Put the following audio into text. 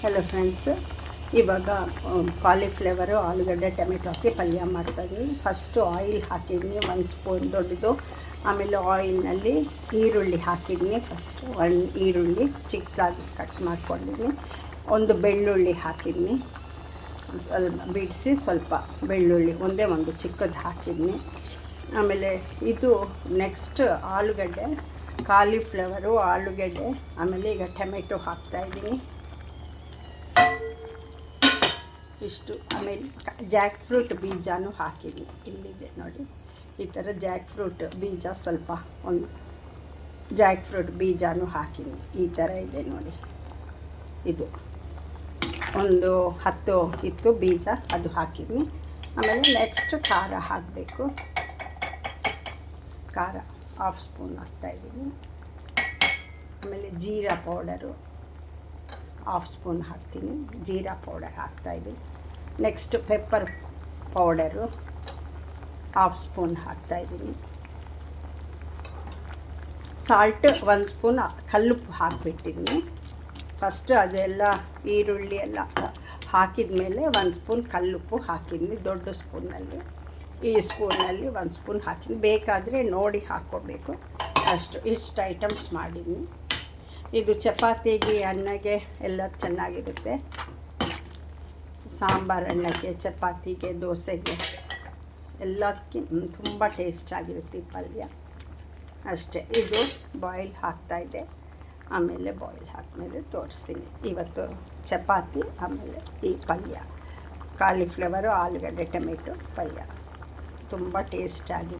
Hello friends, ಇವಾಗ cauliflower ಆಲೂಗಡ್ಡೆ tomato ಹಾಕಿ ಪಲ್ಯ ಮಾಡ್ತಾಯಿದ್ದೀನಿ. ಫಸ್ಟು ಆಯಿಲ್ ಹಾಕಿದ್ದೀನಿ 1 ಸ್ಪೂನ್ ದೊಡ್ಡದು. ಆಮೇಲೆ ಆಯಿಲ್ನಲ್ಲಿ ಈರುಳ್ಳಿ ಹಾಕಿದ್ದೀನಿ. ಫಸ್ಟು 1 ಈರುಳ್ಳಿ ಚಿಕ್ಕದಾಗಿ ಕಟ್ ಮಾಡ್ಕೊಂಡಿದ್ದೀನಿ. 1 ಬೆಳ್ಳುಳ್ಳಿ ಹಾಕಿದ್ದೀನಿ, ಸ್ವಲ್ಪ ಬಿಡಿಸಿ ಸ್ವಲ್ಪ ಬೆಳ್ಳುಳ್ಳಿ ಒಂದೇ ಒಂದು ಚಿಕ್ಕದು ಹಾಕಿದ್ದೀನಿ. ಆಮೇಲೆ ಇದು ನೆಕ್ಸ್ಟ್ ಆಲೂಗಡ್ಡೆ, ಕಾಲಿಫ್ಲವರು, ಆಲೂಗಡ್ಡೆ, ಆಮೇಲೆ ಈಗ ಟೊಮೆಟೊ ಹಾಕ್ತಾಯಿದ್ದೀನಿ ಇಷ್ಟು. ಆಮೇಲೆ ಜಾಕ್ ಫ್ರೂಟ್ ಬೀಜನೂ ಹಾಕಿದ್ದೀನಿ, ಇಲ್ಲಿದೆ ನೋಡಿ. ಈ ಥರ ಜಾಕ್ ಫ್ರೂಟ್ ಬೀಜ ಸ್ವಲ್ಪ, ಒಂದು ಜಾಕ್ ಫ್ರೂಟ್ ಬೀಜನೂ ಹಾಕಿದ್ದೀನಿ. ಈ ಥರ ಇದೆ ನೋಡಿ. ಇದು ಒಂದು 10 ಇತ್ತು ಬೀಜ, ಅದು ಹಾಕಿದ್ದೀನಿ. ಆಮೇಲೆ ನೆಕ್ಸ್ಟ್ ಖಾರ ಹಾಕಬೇಕು. ಖಾರ 1/2 ಸ್ಪೂನ್ ಹಾಕ್ತಾಯಿದ್ದೀನಿ. ಆಮೇಲೆ ಜೀರಾ ಪೌಡರು 1/2 ಸ್ಪೂನ್ ಹಾಕ್ತೀನಿ. ಜೀರಾ ಪೌಡರ್ ಹಾಕ್ತಾಯಿದ್ದೀನಿ. ನೆಕ್ಸ್ಟ್ ಪೆಪ್ಪರ್ ಪೌಡರು 1/2 ಸ್ಪೂನ್ ಹಾಕ್ತಾಯಿದ್ದೀನಿ. ಸಾಲ್ಟ್ 1 ಸ್ಪೂನ್ ಕಲ್ಲುಪ್ಪು ಹಾಕಿಬಿಟ್ಟಿದ್ದೀನಿ. ಫಸ್ಟ್ ಅದೆಲ್ಲ ಈರುಳ್ಳಿ ಎಲ್ಲ ಹಾಕಿದ ಮೇಲೆ 1 ಸ್ಪೂನ್ ಕಲ್ಲುಪ್ಪು ಹಾಕಿದ್ದೀನಿ ದೊಡ್ಡ ಸ್ಪೂನಲ್ಲಿ. ಈ ಸ್ಪೂನಲ್ಲಿ 1 ಸ್ಪೂನ್ ಹಾಕಿದ್ದೀನಿ. ಬೇಕಾದರೆ ನೋಡಿ ಹಾಕ್ಕೋಬೇಕು. ಇಷ್ಟು ಐಟಮ್ಸ್ ಮಾಡಿದ್ದೀನಿ. ಇದು ಚಪಾತಿಗೆ, ಅನ್ನಗೆ ಎಲ್ಲ ಚೆನ್ನಾಗಿರುತ್ತೆ. ಸಾಂಬಾರು ಅನ್ನಕ್ಕೆ, ಚಪಾತಿಗೆ, ದೋಸೆಗೆ ಎಲ್ಲದಕ್ಕೆ ತುಂಬ ಟೇಸ್ಟಾಗಿರುತ್ತೆ ಈ ಪಲ್ಯ. ಅಷ್ಟೇ. ಇದು ಬಾಯ್ಲ್ ಹಾಕ್ತಾಯಿದ್ದೆ, ಆಮೇಲೆ ಬಾಯ್ಲ್ ಹಾಕಿದ್ಮೇಲೆ ತೋರಿಸ್ತೀನಿ. ಇವತ್ತು ಚಪಾತಿ ಆಮೇಲೆ ಈ ಪಲ್ಯ, ಕಾಲಿಫ್ಲವರು ಆಲೂಗಡ್ಡೆ ಟೊಮೆಟೊ ಪಲ್ಯ ತುಂಬ ಟೇಸ್ಟಾಗಿದೆ.